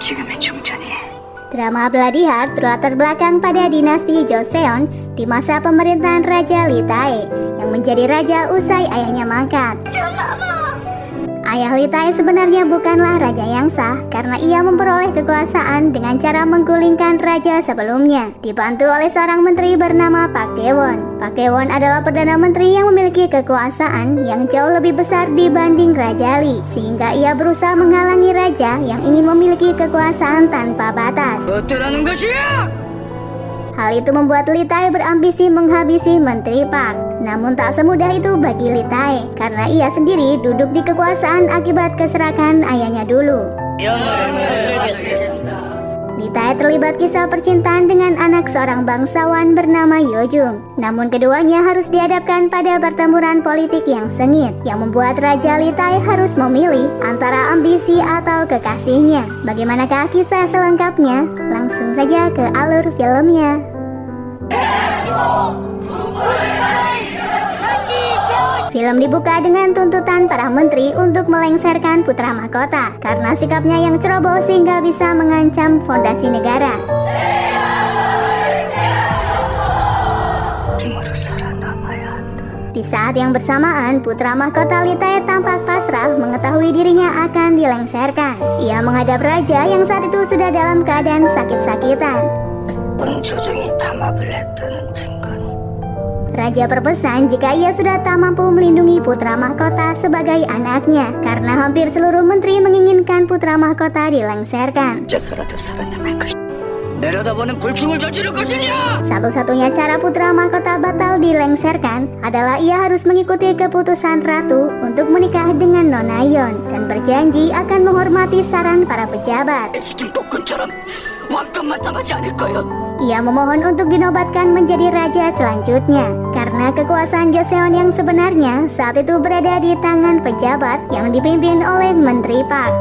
지금의 충전이. Drama Bloody Heart berlatar belakang pada dinasti Joseon di masa pemerintahan Raja Litae yang menjadi raja usai ayahnya mangkat. Ayah Litae sebenarnya bukanlah raja yang sah karena ia memperoleh kekuasaan dengan cara menggulingkan raja sebelumnya, dibantu oleh seorang menteri bernama Park Dae-won. Park Dae-won adalah perdana menteri yang memiliki kekuasaan yang jauh lebih besar dibanding Raja Lee, sehingga ia berusaha menghalangi raja yang ingin memiliki kekuasaan tanpa batas. 어쩌라는 것이야? Hal itu membuat Litae berambisi menghabisi Menteri Park. Namun tak semudah itu bagi Litae, karena ia sendiri duduk di kekuasaan akibat keserakahan ayahnya dulu. Litae terlibat kisah percintaan dengan anak seorang bangsawan bernama Yojung. Namun keduanya harus dihadapkan pada pertempuran politik yang sengit, yang membuat Raja Litae harus memilih antara ambisi atau kekasihnya. Bagaimanakah kisah selengkapnya? Langsung saja ke alur filmnya. Film dibuka dengan tuntutan para menteri untuk melengsarkan putra mahkota karena sikapnya yang ceroboh sehingga bisa mengancam fondasi negara. Di saat yang bersamaan, putra mahkota Litae tampak pasrah mengetahui dirinya akan dilengsarkan. Ia menghadap raja yang saat itu sudah dalam keadaan sakit-sakitan. Raja berpesan jika ia sudah tak mampu melindungi putra mahkota sebagai anaknya, karena hampir seluruh menteri menginginkan putra mahkota dilengsarkan. Satu-satunya cara putra mahkota batal dilengsarkan adalah ia harus mengikuti keputusan ratu untuk menikah dengan Nona Yeon dan berjanji akan menghormati saran para pejabat. Ia memohon untuk dinobatkan menjadi raja selanjutnya karena kekuasaan Joseon yang sebenarnya saat itu berada di tangan pejabat yang dipimpin oleh Menteri Park.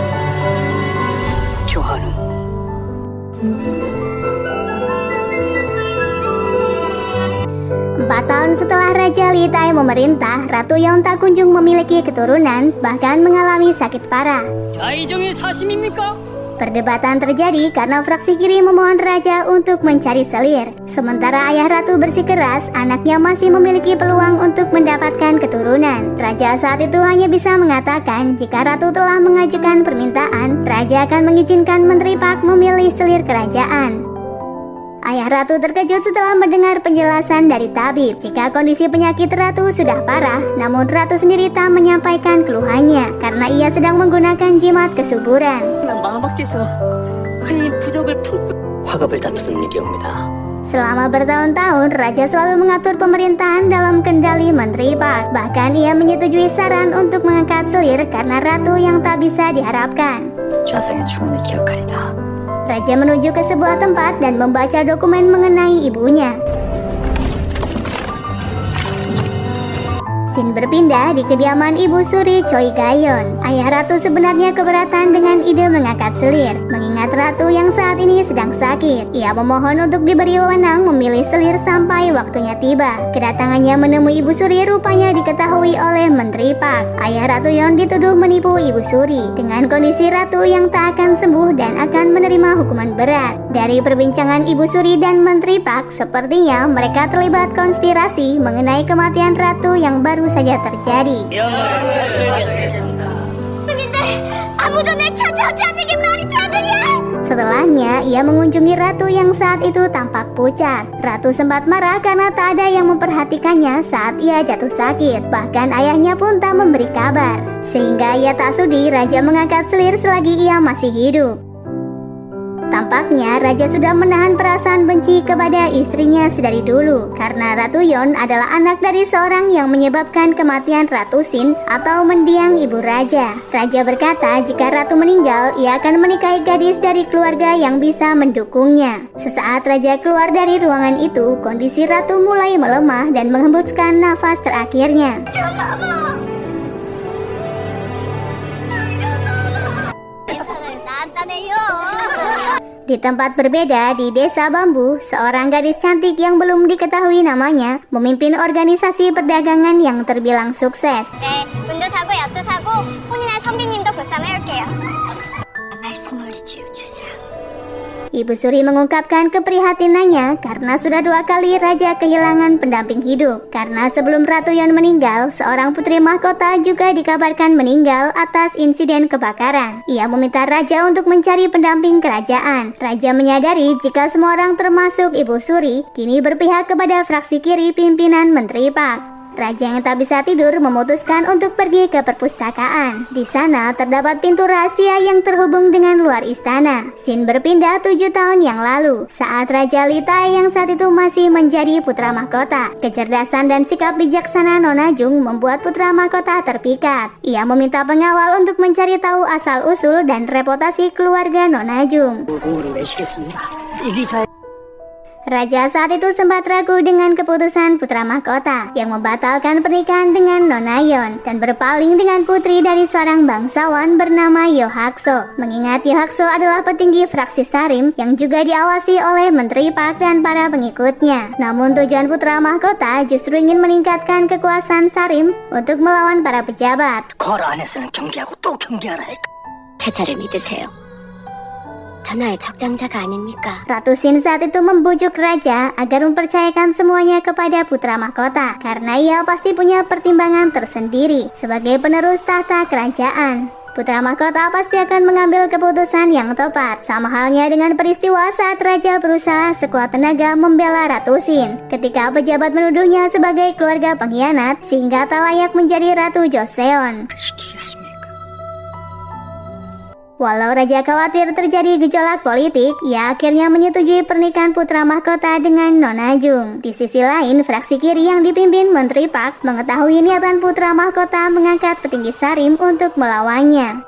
4 tahun setelah Raja Litae memerintah, Ratu Yeon tak kunjung memiliki keturunan, bahkan mengalami sakit parah. Perdebatan terjadi karena fraksi kiri memohon raja untuk mencari selir. Sementara ayah ratu bersikeras, anaknya masih memiliki peluang untuk mendapatkan keturunan. Raja saat itu hanya bisa mengatakan jika ratu telah mengajukan permintaan, raja akan mengizinkan Menteri Park memilih selir kerajaan. Ayah ratu terkejut setelah mendengar penjelasan dari tabib jika kondisi penyakit ratu sudah parah, namun ratu sendiri tak menyampaikan keluhannya karena ia sedang menggunakan jimat kesuburan. Selama bertahun-tahun, raja selalu mengatur pemerintahan dalam kendali Menteri Park. Bahkan ia menyetujui saran untuk mengangkat selir karena ratu yang tak bisa diharapkan. Raja menuju ke sebuah tempat dan membaca dokumen mengenai ibunya. Scene berpindah di kediaman Ibu Suri Choi Gayon. Ayah ratu sebenarnya keberatan dengan ide mengangkat selir, mengingat ratu yang saat ini sedang sakit. Ia memohon untuk diberi wewenang memilih selir sampai waktunya tiba. Kedatangannya menemui Ibu Suri rupanya diketahui oleh Menteri Park. Ayah Ratu Yeon dituduh menipu Ibu Suri dengan kondisi ratu yang tak akan sembuh dan akan menerima hukuman berat. Dari perbincangan Ibu Suri dan Menteri Park, sepertinya mereka terlibat konspirasi mengenai kematian ratu yang baru saja terjadi. Setelahnya, ia mengunjungi ratu yang saat itu tampak pucat. Ratu sempat marah karena tak ada yang memperhatikannya saat ia jatuh sakit. Bahkan ayahnya pun tak memberi kabar. Sehingga ia tak sudi raja mengangkat selir selagi ia masih hidup. Tampaknya raja sudah menahan perasaan benci kepada istrinya sedari dulu karena Ratu Yeon adalah anak dari seorang yang menyebabkan kematian Ratu Shin atau mendiang ibu raja. Raja berkata jika ratu meninggal, ia akan menikahi gadis dari keluarga yang bisa mendukungnya. Sesaat raja keluar dari ruangan itu, kondisi ratu mulai melemah dan menghembuskan nafas terakhirnya. Di tempat berbeda di Desa Bambu, seorang gadis cantik yang belum diketahui namanya memimpin organisasi perdagangan yang terbilang sukses. 네, 돈도 사고 약도 사고 혼인할 선비님도 보쌈해올게요. 말씀을 지어주세요. Ibu Suri mengungkapkan keprihatinannya karena sudah 2 kali raja kehilangan pendamping hidup. Karena sebelum Ratu Yeon meninggal, seorang putri mahkota juga dikabarkan meninggal atas insiden kebakaran. Ia meminta raja untuk mencari pendamping kerajaan. Raja menyadari jika semua orang termasuk Ibu Suri kini berpihak kepada fraksi kiri pimpinan Menteri Park. Raja yang tak bisa tidur memutuskan untuk pergi ke perpustakaan. Di sana terdapat pintu rahasia yang terhubung dengan luar istana. Scene berpindah 7 tahun yang lalu, saat Raja Litai yang saat itu masih menjadi putra mahkota. Kecerdasan dan sikap bijaksana Nona Jung membuat putra mahkota terpikat. Ia meminta pengawal untuk mencari tahu asal-usul dan reputasi keluarga Nona Jung. Raja saat itu sempat ragu dengan keputusan putra mahkota yang membatalkan pernikahan dengan Nona Yeon dan berpaling dengan putri dari seorang bangsawan bernama Yo Hak-so. Mengingat Yo Hak-so adalah petinggi fraksi Sarim yang juga diawasi oleh Menteri Park dan para pengikutnya. Namun tujuan putra mahkota justru ingin meningkatkan kekuasaan Sarim untuk melawan para pejabat. 걸 안에서는 경계하고 또 경계하라 했고. 태자를 믿으세요. 전하의 적장자가 아닙니까? Ratu Sin saat itu membujuk raja agar mempercayakan semuanya kepada putra mahkota karena ia pasti punya pertimbangan tersendiri sebagai penerus tahta kerajaan. Putra mahkota pasti akan mengambil keputusan yang tepat. Sama halnya dengan peristiwa saat raja berusaha sekuat tenaga membela Ratu Sin ketika pejabat menuduhnya sebagai keluarga pengkhianat sehingga tak layak menjadi Ratu Joseon. 시키겠습니까? Walau raja khawatir terjadi gejolak politik, ia akhirnya menyetujui pernikahan putra mahkota dengan Nona Jung. Di sisi lain, fraksi kiri yang dipimpin Menteri Park mengetahui niatan putra mahkota mengangkat petinggi Sarim untuk melawannya.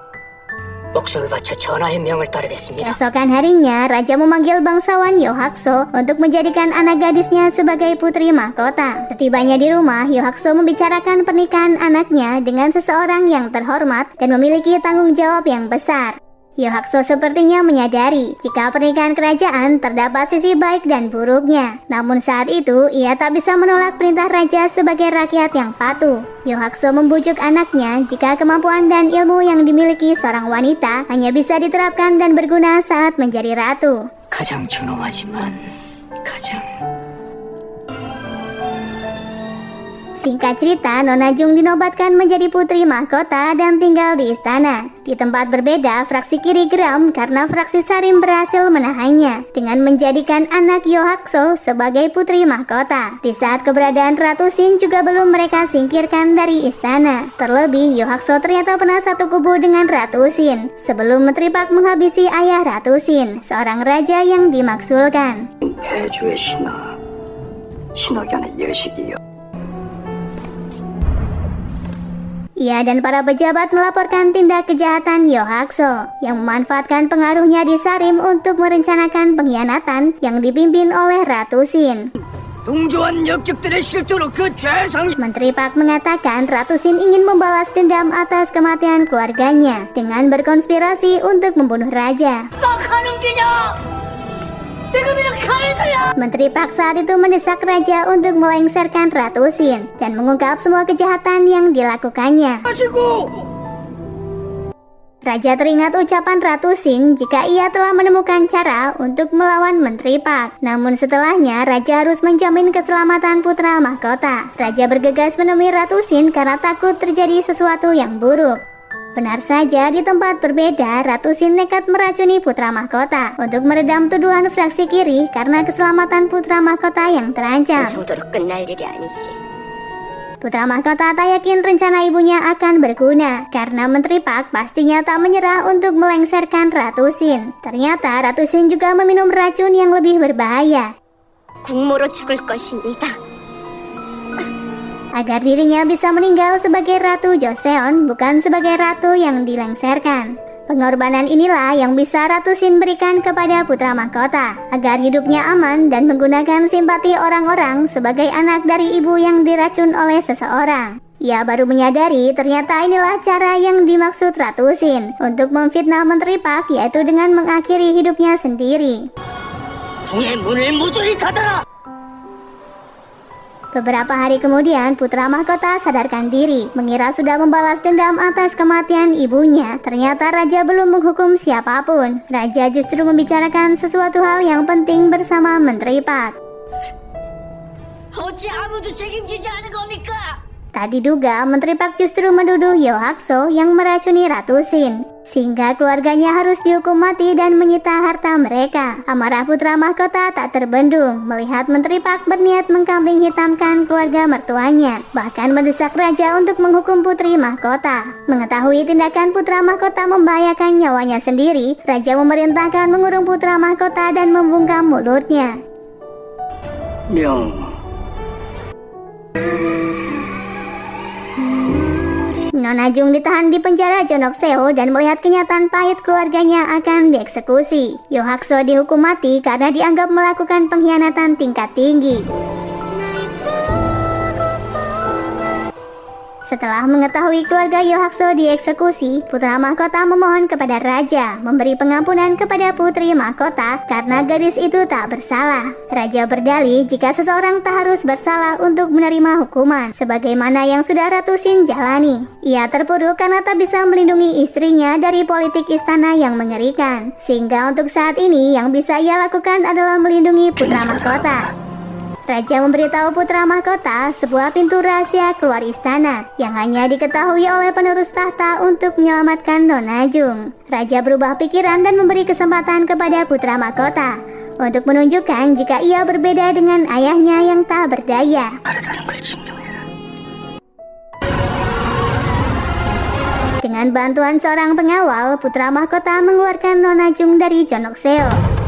목숨을 바쳐 전하의 명을 따르겠습니다. Keesokan harinya, raja memanggil bangsawan Yo Hak-so untuk menjadikan anak gadisnya sebagai putri mahkota. Setibanya di rumah, Yo Hak-so membicarakan pernikahan anaknya dengan seseorang yang terhormat dan memiliki tanggung jawab yang besar. Yo Hak-so sepertinya menyadari jika pernikahan kerajaan terdapat sisi baik dan buruknya. Namun saat itu, ia tak bisa menolak perintah raja sebagai rakyat yang patuh. Yo Hak-so membujuk anaknya jika kemampuan dan ilmu yang dimiliki seorang wanita hanya bisa diterapkan dan berguna saat menjadi ratu. 가장 존엄하지만 가장 Singkat cerita, Nona Jung dinobatkan menjadi putri mahkota dan tinggal di istana. Di tempat berbeda, fraksi kiri geram karena fraksi Sarim berhasil menahannya dengan menjadikan anak Yo Hak-so sebagai putri mahkota. Di saat keberadaan Ratu Sin juga belum mereka singkirkan dari istana. Terlebih, Yo Hak-so ternyata pernah satu kubu dengan Ratu Sin sebelum Menteri Park menghabisi ayah Ratu Sin, seorang raja yang dimaksulkan. 배주의 신학연의 예식이요. Ia dan para pejabat melaporkan tindak kejahatan Yo Hak-so yang memanfaatkan pengaruhnya di Sarim untuk merencanakan pengkhianatan yang dipimpin oleh Ratu Sin. 동조한 역적들의 실토로 그 죄상. Menteri Park mengatakan Ratu Sin ingin membalas dendam atas kematian keluarganya dengan berkonspirasi untuk membunuh raja. Menteri Park saat itu mendesak raja untuk melengsarkan Ratu Sin dan mengungkap semua kejahatan yang dilakukannya. Raja teringat ucapan Ratu Sin jika ia telah menemukan cara untuk melawan Menteri Park. Namun setelahnya, raja harus menjamin keselamatan putra mahkota. Raja bergegas menemui Ratu Sin karena takut terjadi sesuatu yang buruk. Benar saja, di tempat berbeda, Ratu Sin nekat meracuni putra mahkota untuk meredam tuduhan fraksi kiri karena keselamatan putra mahkota yang terancam. 정도로 끝날 일이 아니지. Putra mahkota tak yakin rencana ibunya akan berguna karena Menteri Park pastinya tak menyerah untuk melengsarkan Ratu Sin. Ternyata Ratu Sin juga meminum racun yang lebih berbahaya 국모로 죽을 것입니다. agar dirinya bisa meninggal sebagai Ratu Joseon, bukan sebagai ratu yang dilengsarkan. Pengorbanan inilah yang bisa Ratu Sin berikan kepada putra mahkota agar hidupnya aman dan menggunakan simpati orang-orang sebagai anak dari ibu yang diracun oleh seseorang. Ia baru menyadari ternyata inilah cara yang dimaksud Ratu Sin untuk memfitnah Menteri Park, yaitu dengan mengakhiri hidupnya sendiri. 궁의 문을 무조리 닫아라. Beberapa hari kemudian, putra mahkota sadarkan diri, mengira sudah membalas dendam atas kematian ibunya. Ternyata raja belum menghukum siapapun. Raja justru membicarakan sesuatu hal yang penting bersama Menteri Pak. 어찌 아무도 책임지지 않은 겁니까? Tak diduga, Menteri Pak justru menuduh Yohakso yang meracuni Ratu Sin, sehingga keluarganya harus dihukum mati dan menyita harta mereka. Amarah putra mahkota tak terbendung melihat Menteri Pak berniat mengkambing hitamkan keluarga mertuanya, bahkan mendesak raja untuk menghukum putri mahkota. Mengetahui tindakan putra mahkota membahayakan nyawanya sendiri, raja memerintahkan mengurung putra mahkota dan membungkam mulutnya. 명. Nona Jung ditahan di penjara Jonokseo dan melihat kenyataan pahit keluarganya akan dieksekusi. Yohakso dihukum mati karena dianggap melakukan pengkhianatan tingkat tinggi. Setelah mengetahui keluarga Yohakso dieksekusi, putra mahkota memohon kepada raja memberi pengampunan kepada putri mahkota karena gadis itu tak bersalah. Raja berdalih jika seseorang tak harus bersalah untuk menerima hukuman, sebagaimana yang sudah Ratu Sin jalani. Ia terpuruk karena tak bisa melindungi istrinya dari politik istana yang mengerikan, sehingga untuk saat ini yang bisa ia lakukan adalah melindungi putra mahkota. Raja memberitahu putra mahkota sebuah pintu rahasia keluar istana yang hanya diketahui oleh penerus tahta untuk menyelamatkan Nona Jung. Raja berubah pikiran dan memberi kesempatan kepada putra mahkota untuk menunjukkan jika ia berbeda dengan ayahnya yang tak berdaya. 다르다는 걸 증명해라. Dengan bantuan seorang pengawal, putra mahkota mengeluarkan Nona Jung dari Jonokseo.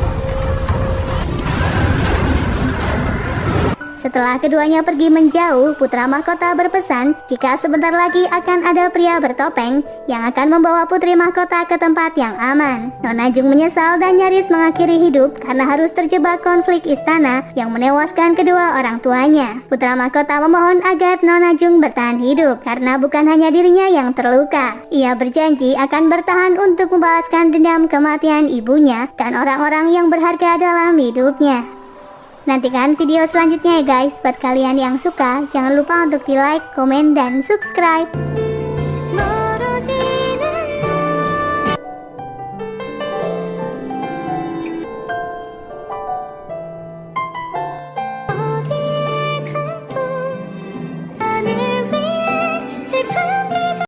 Setelah keduanya pergi menjauh, putra mahkota berpesan jika sebentar lagi akan ada pria bertopeng yang akan membawa putri mahkota ke tempat yang aman. Nona Jung menyesal dan nyaris mengakhiri hidup karena harus terjebak konflik istana yang menewaskan kedua orang tuanya. Putra mahkota memohon agar Nona Jung bertahan hidup karena bukan hanya dirinya yang terluka. Ia berjanji akan bertahan untuk membalaskan dendam kematian ibunya dan orang-orang yang berharga dalam hidupnya. Nantikan video selanjutnya ya guys. Buat kalian yang suka, jangan lupa untuk di like, komen, dan subscribe.